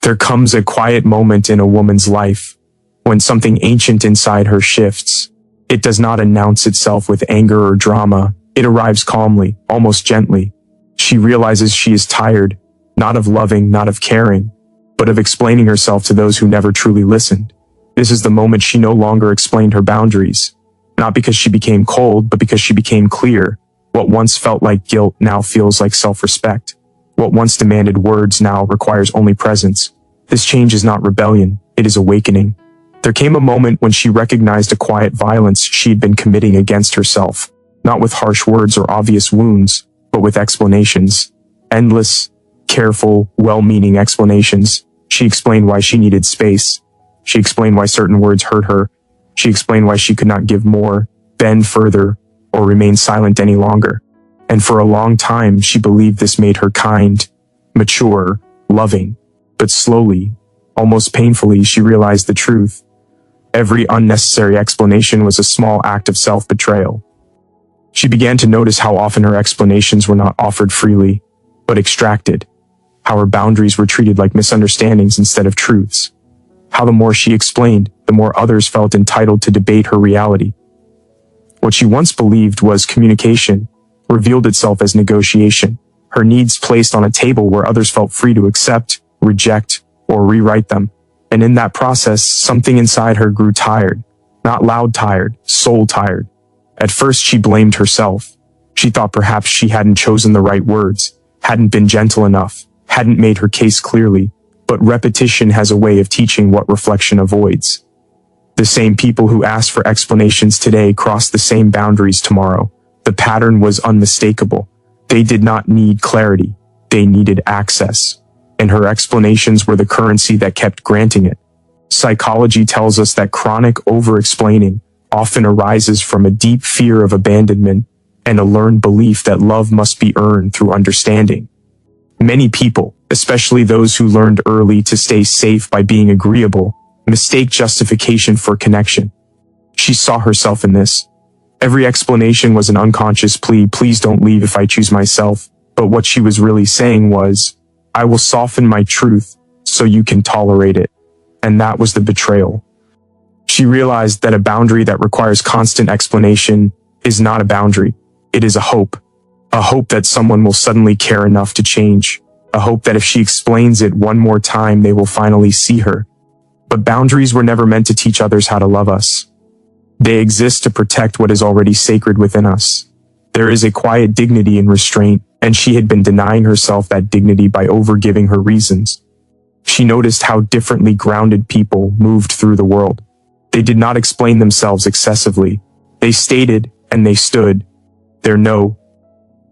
There comes a quiet moment in a woman's life when something ancient inside her shifts. It does not announce itself with anger or drama. It arrives calmly, almost gently. She realizes she is tired, not of loving, not of caring, but of explaining herself to those who never truly listened. This is the moment she no longer explained her boundaries, not because she became cold, but because she became clear. What once felt like guilt now feels like self-respect. What once demanded words now requires only presence. This change is not rebellion, it is awakening. There came a moment when she recognized a quiet violence she'd been committing against herself, not with harsh words or obvious wounds, but with explanations. Endless, careful, well-meaning explanations. She explained why she needed space. She explained why certain words hurt her. She explained why she could not give more, bend further, or remain silent any longer. And for a long time, she believed this made her kind, mature, loving. But slowly, almost painfully, she realized the truth. Every unnecessary explanation was a small act of self-betrayal. She began to notice how often her explanations were not offered freely, but extracted. How her boundaries were treated like misunderstandings instead of truths. How the more she explained, the more others felt entitled to debate her reality. What she once believed was communication revealed itself as negotiation, her needs placed on a table where others felt free to accept, reject, or rewrite them. And in that process, something inside her grew tired. Not loud tired, soul tired. At first, she blamed herself. She thought perhaps she hadn't chosen the right words, hadn't been gentle enough, hadn't made her case clearly. But repetition has a way of teaching what reflection avoids. The same people who ask for explanations today cross the same boundaries tomorrow. The pattern was unmistakable. They did not need clarity. They needed access. And her explanations were the currency that kept granting it. Psychology tells us that chronic over-explaining often arises from a deep fear of abandonment and a learned belief that love must be earned through understanding. Many people, especially those who learned early to stay safe by being agreeable, mistake justification for connection. She saw herself in this. Every explanation was an unconscious plea, please don't leave if I choose myself. But what she was really saying was, I will soften my truth so you can tolerate it. And that was the betrayal. She realized that a boundary that requires constant explanation is not a boundary. It is a hope. A hope that someone will suddenly care enough to change. A hope that if she explains it one more time, they will finally see her. But boundaries were never meant to teach others how to love us. They exist to protect what is already sacred within us. There is a quiet dignity in restraint, and she had been denying herself that dignity by overgiving her reasons. She noticed how differently grounded people moved through the world. They did not explain themselves excessively. They stated and they stood. Their no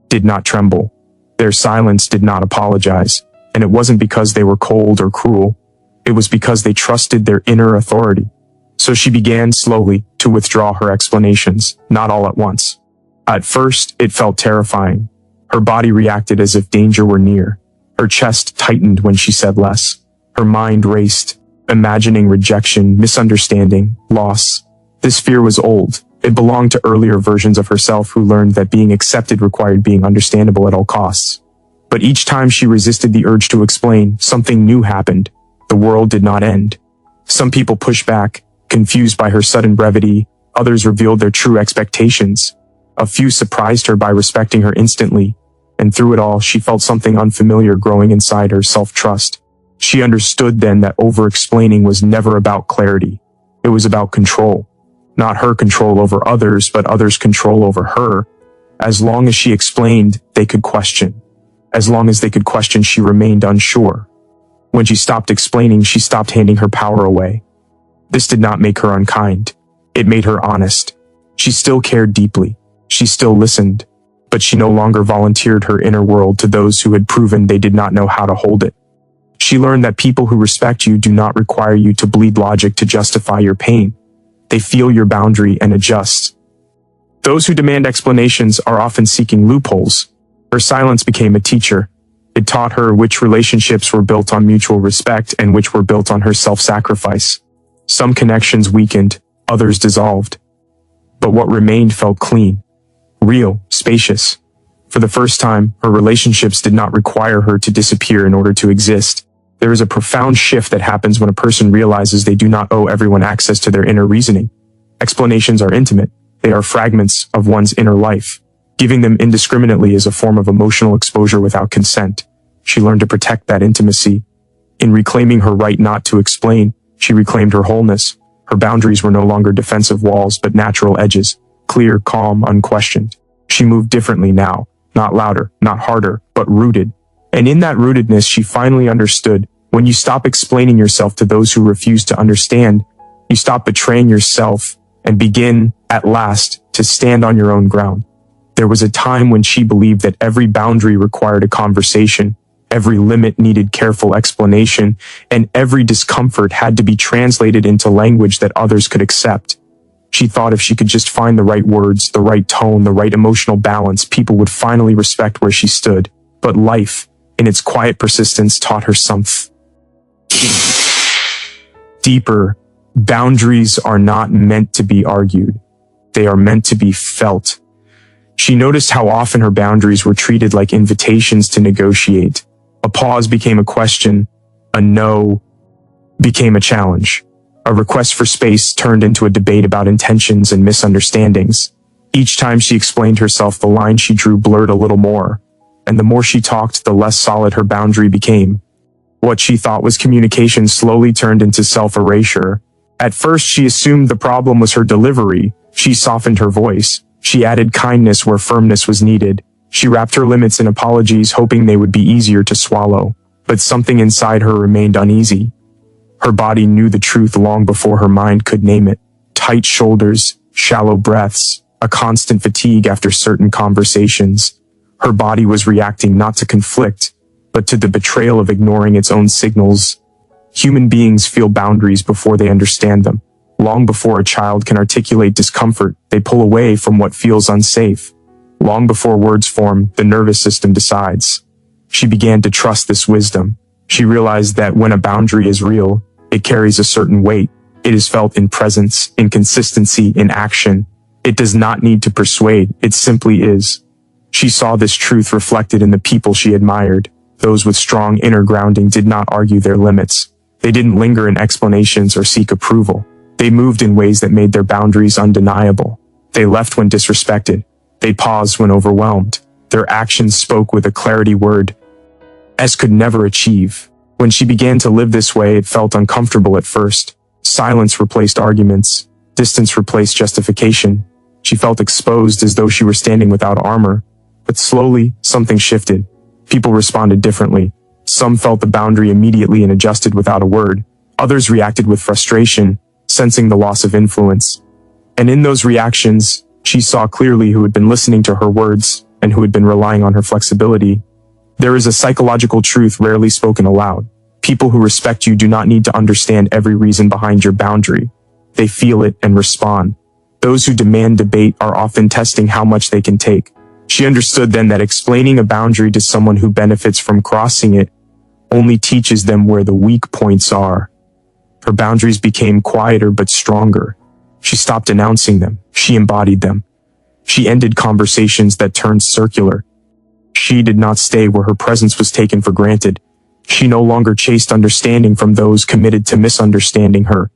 did not tremble. Their silence did not apologize. And it wasn't because they were cold or cruel. It was because they trusted their inner authority. So she began slowly to withdraw her explanations, not all at once. At first, it felt terrifying. Her body reacted as if danger were near. Her chest tightened when she said less. Her mind raced, imagining rejection, misunderstanding, loss. This fear was old. It belonged to earlier versions of herself who learned that being accepted required being understandable at all costs. But each time she resisted the urge to explain, something new happened. The world did not end. Some people pushed back, confused by her sudden brevity. Others revealed their true expectations. A few surprised her by respecting her instantly. And through it all, she felt something unfamiliar growing inside her, self-trust. She understood then that over-explaining was never about clarity. It was about control. Not her control over others, but others' control over her. As long as she explained, they could question. As long as they could question, she remained unsure. When she stopped explaining, she stopped handing her power away. This did not make her unkind. It made her honest. She still cared deeply. She still listened. But she no longer volunteered her inner world to those who had proven they did not know how to hold it. She learned that people who respect you do not require you to bleed logic to justify your pain. They feel your boundary and adjust. Those who demand explanations are often seeking loopholes. Her silence became a teacher. It taught her which relationships were built on mutual respect and which were built on her self-sacrifice. Some connections weakened, others dissolved. But what remained felt clean, real, spacious. For the first time, her relationships did not require her to disappear in order to exist. There is a profound shift that happens when a person realizes they do not owe everyone access to their inner reasoning. Explanations are intimate. They are fragments of one's inner life. Giving them indiscriminately is a form of emotional exposure without consent. She learned to protect that intimacy. In reclaiming her right not to explain, she reclaimed her wholeness. Her boundaries were no longer defensive walls, but natural edges, clear, calm, unquestioned. She moved differently now, not louder, not harder, but rooted. And in that rootedness, she finally understood. When you stop explaining yourself to those who refuse to understand, you stop betraying yourself and begin, at last, to stand on your own ground. There was a time when she believed that every boundary required a conversation, every limit needed careful explanation, and every discomfort had to be translated into language that others could accept. She thought if she could just find the right words, the right tone, the right emotional balance, people would finally respect where she stood. But life, in its quiet persistence, taught her something deeper. Boundaries are not meant to be argued. They are meant to be felt. She noticed how often her boundaries were treated like invitations to negotiate. A pause became a question. A no became a challenge. A request for space turned into a debate about intentions and misunderstandings. Each time she explained herself, the line she drew blurred a little more. And the more she talked, the less solid her boundary became. What she thought was communication slowly turned into self-erasure. At first, she assumed the problem was her delivery. She softened her voice. She added kindness where firmness was needed. She wrapped her limits in apologies, hoping they would be easier to swallow. But something inside her remained uneasy. Her body knew the truth long before her mind could name it. Tight shoulders, shallow breaths, a constant fatigue after certain conversations. Her body was reacting not to conflict, but to the betrayal of ignoring its own signals. Human beings feel boundaries before they understand them. Long before a child can articulate discomfort, they pull away from what feels unsafe. Long before words form, the nervous system decides. She began to trust this wisdom. She realized that when a boundary is real, it carries a certain weight. It is felt in presence, in consistency, in action. It does not need to persuade, it simply is. She saw this truth reflected in the people she admired. Those with strong inner grounding did not argue their limits. They didn't linger in explanations or seek approval. They moved in ways that made their boundaries undeniable. They left when disrespected. They paused when overwhelmed. Their actions spoke with a clarity word S could never achieve. When she began to live this way, it felt uncomfortable at first. Silence replaced arguments. Distance replaced justification. She felt exposed as though she were standing without armor. But slowly, something shifted. People responded differently. Some felt the boundary immediately and adjusted without a word. Others reacted with frustration, sensing the loss of influence. And in those reactions, she saw clearly who had been listening to her words and who had been relying on her flexibility. There is a psychological truth rarely spoken aloud. People who respect you do not need to understand every reason behind your boundary. They feel it and respond. Those who demand debate are often testing how much they can take. She understood then that explaining a boundary to someone who benefits from crossing it only teaches them where the weak points are. Her boundaries became quieter but stronger. She stopped announcing them. She embodied them. She ended conversations that turned circular. She did not stay where her presence was taken for granted. She no longer chased understanding from those committed to misunderstanding her.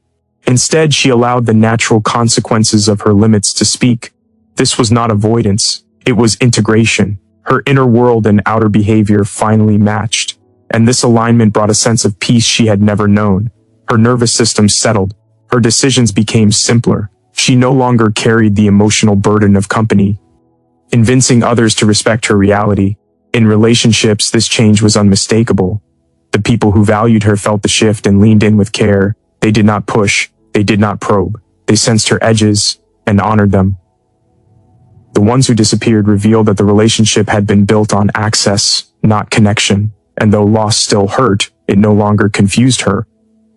Instead, she allowed the natural consequences of her limits to speak. This was not avoidance. It was integration. Her inner world and outer behavior finally matched. And this alignment brought a sense of peace she had never known. Her nervous system settled. Her decisions became simpler. She no longer carried the emotional burden of company, convincing others to respect her reality. In relationships, this change was unmistakable. The people who valued her felt the shift and leaned in with care. They did not push. They did not probe. They sensed her edges and honored them. The ones who disappeared revealed that the relationship had been built on access, not connection. And though loss still hurt, it no longer confused her.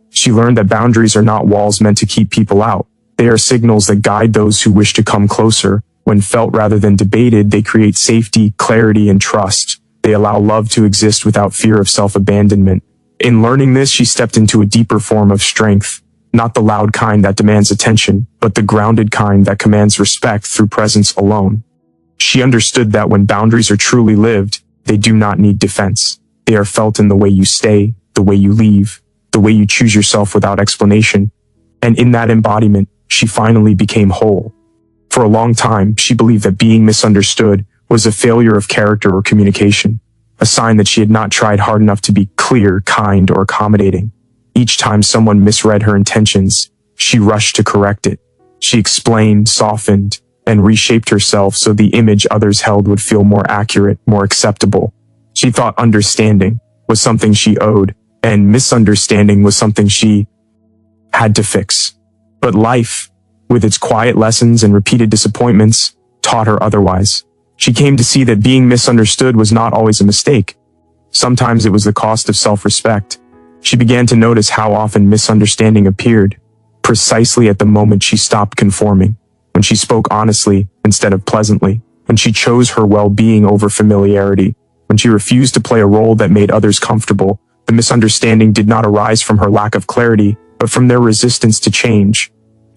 She learned that boundaries are not walls meant to keep people out. They are signals that guide those who wish to come closer. When felt rather than debated, they create safety, clarity, and trust. They allow love to exist without fear of self-abandonment. In learning this, she stepped into a deeper form of strength. Not the loud kind that demands attention, but the grounded kind that commands respect through presence alone. She understood that when boundaries are truly lived, they do not need defense. They are felt in the way you stay, the way you leave, the way you choose yourself without explanation. And in that embodiment, she finally became whole. For a long time, she believed that being misunderstood was a failure of character or communication, a sign that she had not tried hard enough to be clear, kind, or accommodating. Each time someone misread her intentions, she rushed to correct it. She explained, softened, and reshaped herself so the image others held would feel more accurate, more acceptable. She thought understanding was something she owed, and misunderstanding was something she had to fix. But life, with its quiet lessons and repeated disappointments, taught her otherwise. She came to see that being misunderstood was not always a mistake. Sometimes it was the cost of self-respect. She began to notice how often misunderstanding appeared, precisely at the moment she stopped conforming, when she spoke honestly instead of pleasantly, when she chose her well-being over familiarity, when she refused to play a role that made others comfortable. The misunderstanding did not arise from her lack of clarity, but from their resistance to change.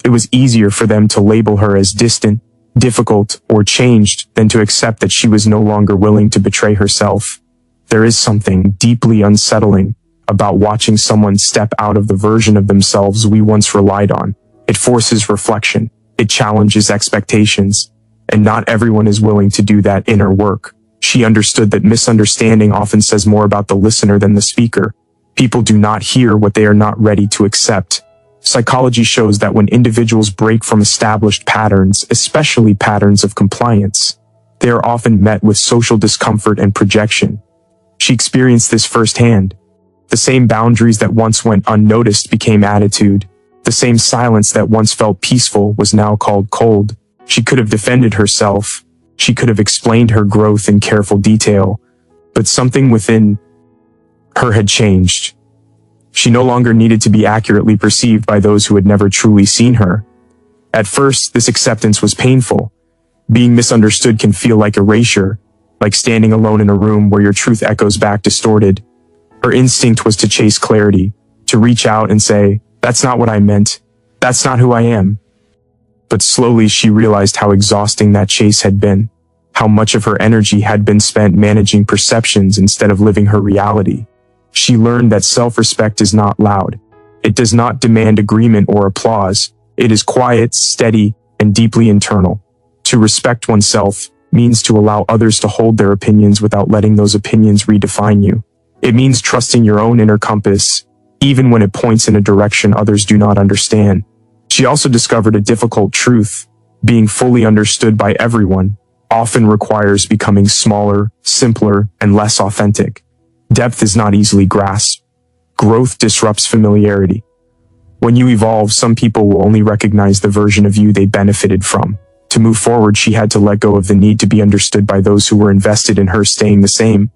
It was easier for them to label her as distant, difficult, or changed than to accept that she was no longer willing to betray herself. There is something deeply unsettling about watching someone step out of the version of themselves we once relied on. It forces reflection, it challenges expectations, and not everyone is willing to do that inner work. She understood that misunderstanding often says more about the listener than the speaker. People do not hear what they are not ready to accept. Psychology shows that when individuals break from established patterns, especially patterns of compliance, they are often met with social discomfort and projection. She experienced this firsthand. The same boundaries that once went unnoticed became attitude. The same silence that once felt peaceful was now called cold. She could have defended herself. She could have explained her growth in careful detail. But something within her had changed. She no longer needed to be accurately perceived by those who had never truly seen her. At first, this acceptance was painful. Being misunderstood can feel like erasure, like standing alone in a room where your truth echoes back distorted. Her instinct was to chase clarity, to reach out and say, "That's not what I meant. That's not who I am." But slowly she realized how exhausting that chase had been, how much of her energy had been spent managing perceptions instead of living her reality. She learned that self-respect is not loud. It does not demand agreement or applause. It is quiet, steady, and deeply internal. To respect oneself means to allow others to hold their opinions without letting those opinions redefine you. It means trusting your own inner compass, even when it points in a direction others do not understand. She also discovered a difficult truth. Being fully understood by everyone often requires becoming smaller, simpler, and less authentic. Depth is not easily grasped. Growth disrupts familiarity. When you evolve, some people will only recognize the version of you they benefited from. To move forward, she had to let go of the need to be understood by those who were invested in her staying the same.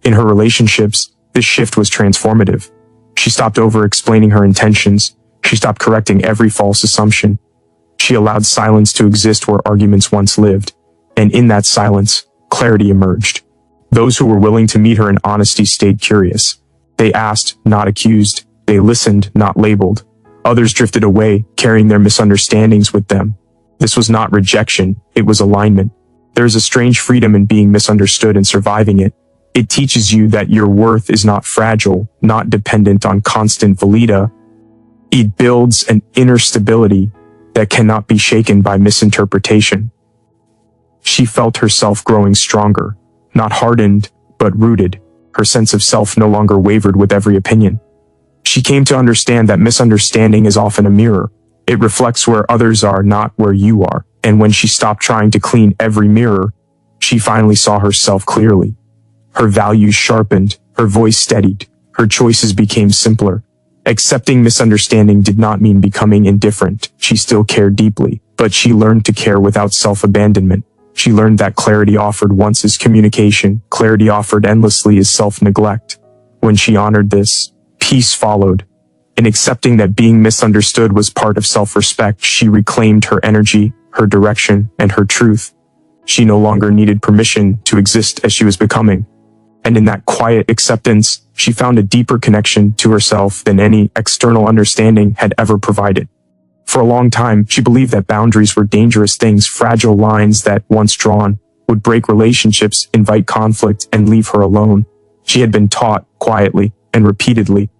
In her relationships, this shift was transformative. She stopped over-explaining her intentions. She stopped correcting every false assumption. She allowed silence to exist where arguments once lived. And in that silence, clarity emerged. Those who were willing to meet her in honesty stayed curious. They asked, not accused. They listened, not labeled. Others drifted away, carrying their misunderstandings with them. This was not rejection, it was alignment. There is a strange freedom in being misunderstood and surviving it. It teaches you that your worth is not fragile, not dependent on constant validation. It builds an inner stability that cannot be shaken by misinterpretation. She felt herself growing stronger, not hardened, but rooted. Her sense of self no longer wavered with every opinion. She came to understand that misunderstanding is often a mirror. It reflects where others are, not where you are. And when she stopped trying to clean every mirror, she finally saw herself clearly. Her values sharpened, her voice steadied, her choices became simpler. Accepting misunderstanding did not mean becoming indifferent. She still cared deeply, but she learned to care without self-abandonment. She learned that clarity offered once is communication, clarity offered endlessly is self-neglect. When she honored this, peace followed. In accepting that being misunderstood was part of self-respect, she reclaimed her energy, her direction, and her truth. She no longer needed permission to exist as she was becoming. And in that quiet acceptance, she found a deeper connection to herself than any external understanding had ever provided. For a long time, she believed that boundaries were dangerous things, fragile lines that, once drawn, would break relationships, invite conflict, and leave her alone. She had been taught, quietly, and repeatedly,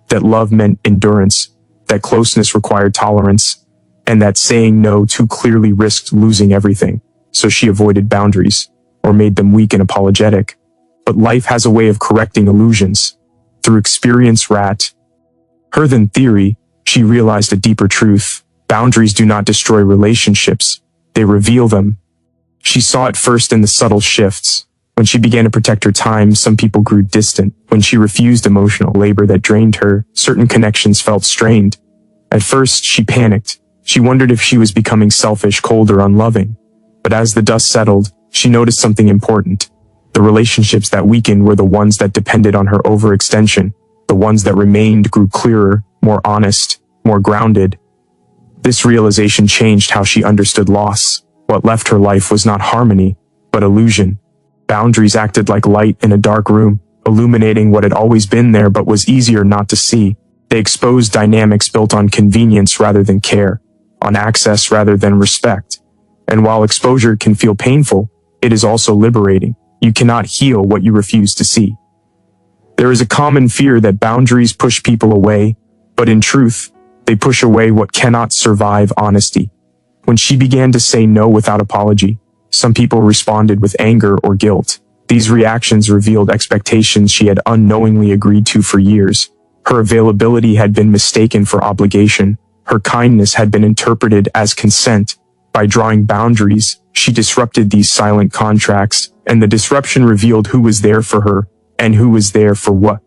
that love meant endurance, that closeness required tolerance, and that saying no too clearly risked losing everything. So she avoided boundaries, or made them weak and apologetic. But life has a way of correcting illusions. Through experience her than theory, she realized a deeper truth. Boundaries do not destroy relationships, they reveal them. She saw it first in the subtle shifts. When she began to protect her time, some people grew distant. When she refused emotional labor that drained her, certain connections felt strained. At first, she panicked. She wondered if she was becoming selfish, cold, or unloving. But as the dust settled, she noticed something important. The relationships that weakened were the ones that depended on her overextension. The ones that remained grew clearer, more honest, more grounded. This realization changed how she understood loss. What left her life was not harmony, but illusion. Boundaries acted like light in a dark room, illuminating what had always been there but was easier not to see. They exposed dynamics built on convenience rather than care, on access rather than respect. And while exposure can feel painful, it is also liberating. You cannot heal what you refuse to see. There is a common fear that boundaries push people away, but in truth, they push away what cannot survive honesty. When she began to say no without apology, some people responded with anger or guilt. These reactions revealed expectations she had unknowingly agreed to for years. Her availability had been mistaken for obligation. Her kindness had been interpreted as consent. By drawing boundaries, she disrupted these silent contracts, and the disruption revealed who was there for her and who was there for what.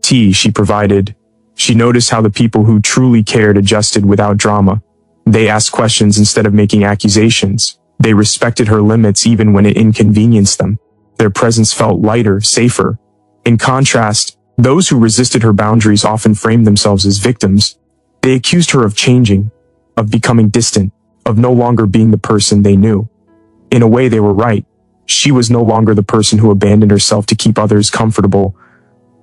She provided. She noticed how the people who truly cared adjusted without drama. They asked questions instead of making accusations. They respected her limits even when it inconvenienced them. Their presence felt lighter, safer. In contrast, those who resisted her boundaries often framed themselves as victims. They accused her of changing, of becoming distant, of no longer being the person they knew. In a way, they were right. She was no longer the person who abandoned herself to keep others comfortable.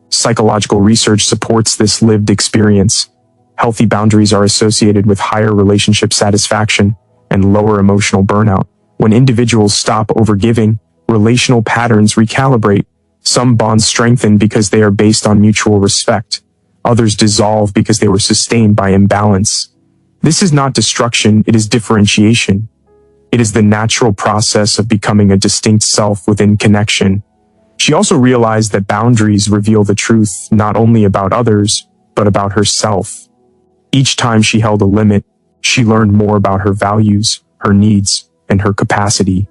Psychological research supports this lived experience. Healthy boundaries are associated with higher relationship satisfaction and lower emotional burnout. When individuals stop overgiving, relational patterns recalibrate. Some bonds strengthen because they are based on mutual respect. Others dissolve because they were sustained by imbalance. This is not destruction, it is differentiation. It is the natural process of becoming a distinct self within connection. She also realized that boundaries reveal the truth not only about others, but about herself. Each time she held a limit, she learned more about her values, her needs, and her capacity.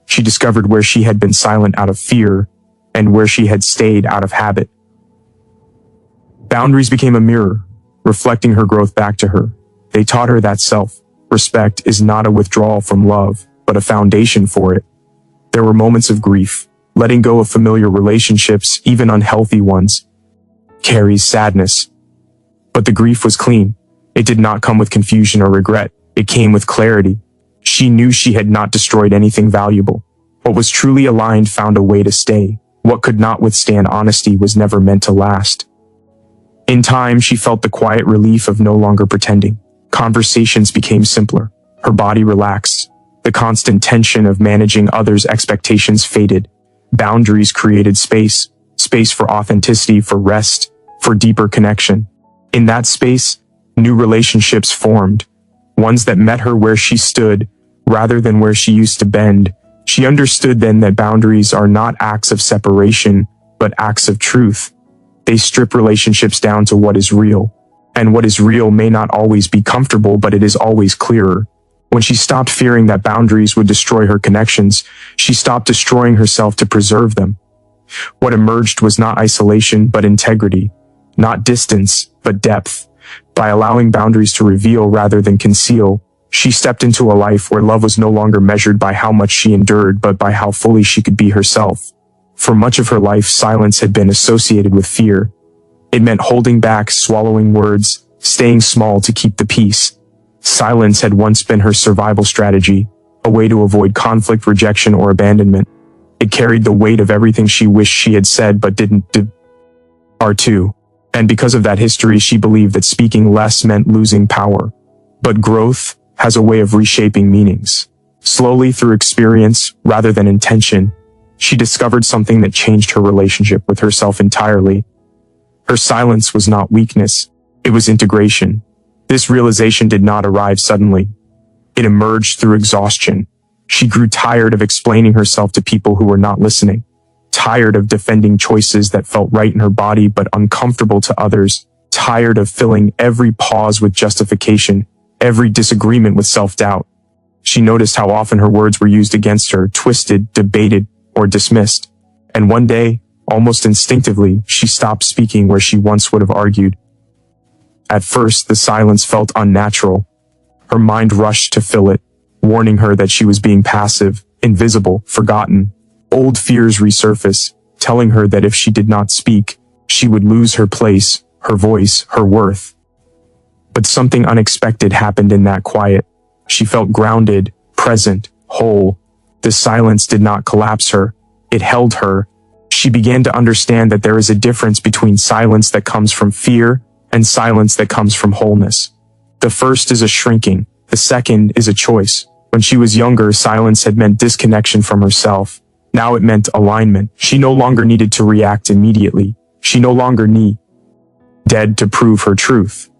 She discovered where she had been silent out of fear and where she had stayed out of habit. Boundaries became a mirror, reflecting her growth back to her. They taught her that self-respect is not a withdrawal from love, but a foundation for it. There were moments of grief. Letting go of familiar relationships, even unhealthy ones, carries sadness. But the grief was clean. It did not come with confusion or regret. It came with clarity. She knew she had not destroyed anything valuable. What was truly aligned found a way to stay. What could not withstand honesty was never meant to last. In time, she felt the quiet relief of no longer pretending. Conversations became simpler. Her body relaxed. The constant tension of managing others' expectations faded. Boundaries created space for authenticity, for rest, for deeper connection. In that space, new relationships formed, ones that met her where she stood, rather than where she used to bend. She understood then that boundaries are not acts of separation, but acts of truth. They strip relationships down to what is real. And what is real may not always be comfortable, but it is always clearer. When she stopped fearing that boundaries would destroy her connections, she stopped destroying herself to preserve them. What emerged was not isolation, but integrity. Not distance, but depth. By allowing boundaries to reveal rather than conceal, she stepped into a life where love was no longer measured by how much she endured, but by how fully she could be herself. For much of her life, silence had been associated with fear. It meant holding back, swallowing words, staying small to keep the peace. Silence had once been her survival strategy, a way to avoid conflict, rejection, or abandonment. It carried the weight of everything she wished she had said but didn't do. And because of that history, she believed that speaking less meant losing power. But growth has a way of reshaping meanings. Slowly, through experience, rather than intention, she discovered something that changed her relationship with herself entirely. Her silence was not weakness, it was integration. This realization did not arrive suddenly. It emerged through exhaustion. She grew tired of explaining herself to people who were not listening, tired of defending choices that felt right in her body but uncomfortable to others, tired of filling every pause with justification, every disagreement with self-doubt. She noticed how often her words were used against her, twisted, debated, or dismissed. And one day, almost instinctively, she stopped speaking where she once would have argued. At first, the silence felt unnatural. Her mind rushed to fill it, warning her that she was being passive, invisible, forgotten. Old fears resurfaced, telling her that if she did not speak, she would lose her place, her voice, her worth. But something unexpected happened in that quiet. She felt grounded, present, whole. The silence did not collapse her. It held her. She began to understand that there is a difference between silence that comes from fear and silence that comes from wholeness. The first is a shrinking. The second is a choice. When she was younger, silence had meant disconnection from herself. Now it meant alignment. She no longer needed to react immediately. She no longer needed to prove her truth.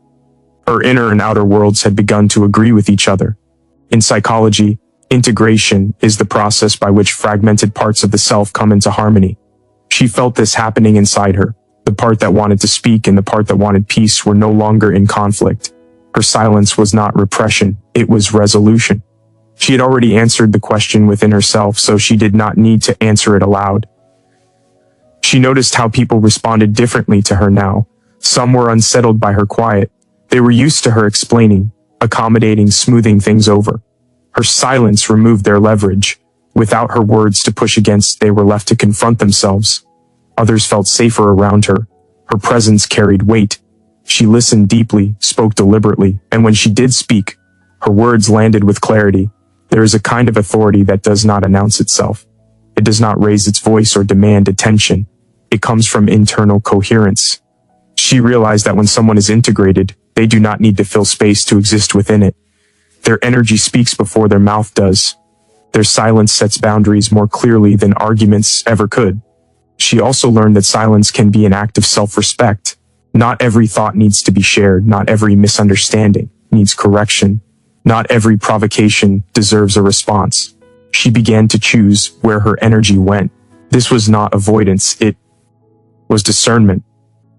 Her inner and outer worlds had begun to agree with each other. In psychology, integration is the process by which fragmented parts of the self come into harmony. She felt this happening inside her. The part that wanted to speak and the part that wanted peace were no longer in conflict. Her silence was not repression, it was resolution. She had already answered the question within herself, so she did not need to answer it aloud. She noticed how people responded differently to her now. Some were unsettled by her quiet. They were used to her explaining, accommodating, smoothing things over. Her silence removed their leverage. Without her words to push against, they were left to confront themselves. Others felt safer around her. Her presence carried weight. She listened deeply, spoke deliberately, and when she did speak, her words landed with clarity. There is a kind of authority that does not announce itself. It does not raise its voice or demand attention. It comes from internal coherence. She realized that when someone is integrated, they do not need to fill space to exist within it. Their energy speaks before their mouth does. Their silence sets boundaries more clearly than arguments ever could. She also learned that silence can be an act of self-respect. Not every thought needs to be shared. Not every misunderstanding needs correction. Not every provocation deserves a response. She began to choose where her energy went. This was not avoidance, it was discernment.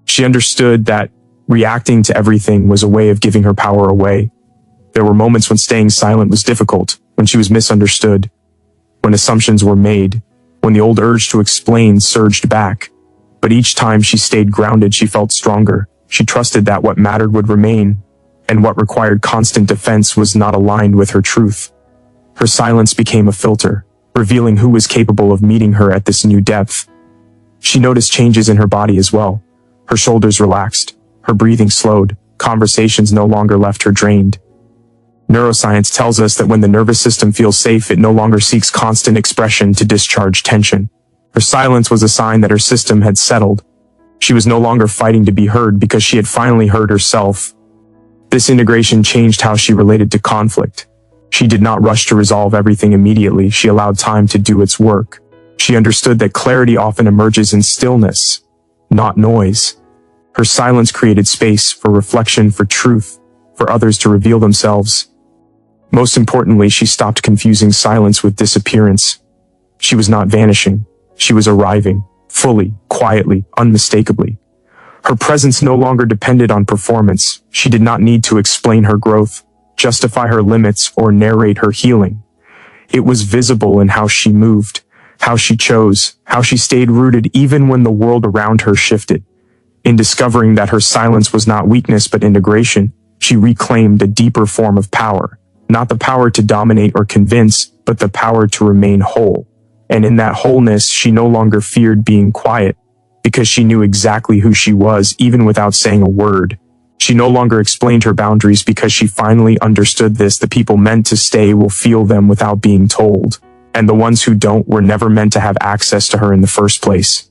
She understood that reacting to everything was a way of giving her power away. There were moments when staying silent was difficult, when she was misunderstood, when assumptions were made, when the old urge to explain surged back. But each time she stayed grounded, she felt stronger. She trusted that what mattered would remain, and what required constant defense was not aligned with her truth. Her silence became a filter, revealing who was capable of meeting her at this new depth. She noticed changes in her body as well. Her shoulders relaxed, her breathing slowed, conversations no longer left her drained. Neuroscience tells us that when the nervous system feels safe, it no longer seeks constant expression to discharge tension. Her silence was a sign that her system had settled. She was no longer fighting to be heard because she had finally heard herself. This integration changed how she related to conflict. She did not rush to resolve everything immediately. She allowed time to do its work. She understood that clarity often emerges in stillness, not noise. Her silence created space for reflection, for truth, for others to reveal themselves. Most importantly, she stopped confusing silence with disappearance. She was not vanishing. She was arriving, fully, quietly, unmistakably. Her presence no longer depended on performance. She did not need to explain her growth, justify her limits, or narrate her healing. It was visible in how she moved, how she chose, how she stayed rooted even when the world around her shifted. In discovering that her silence was not weakness but integration, she reclaimed a deeper form of power. Not the power to dominate or convince, but the power to remain whole. And in that wholeness, she no longer feared being quiet, because she knew exactly who she was, even without saying a word. She no longer explained her boundaries because she finally understood this: the people meant to stay will feel them without being told, and the ones who don't were never meant to have access to her in the first place.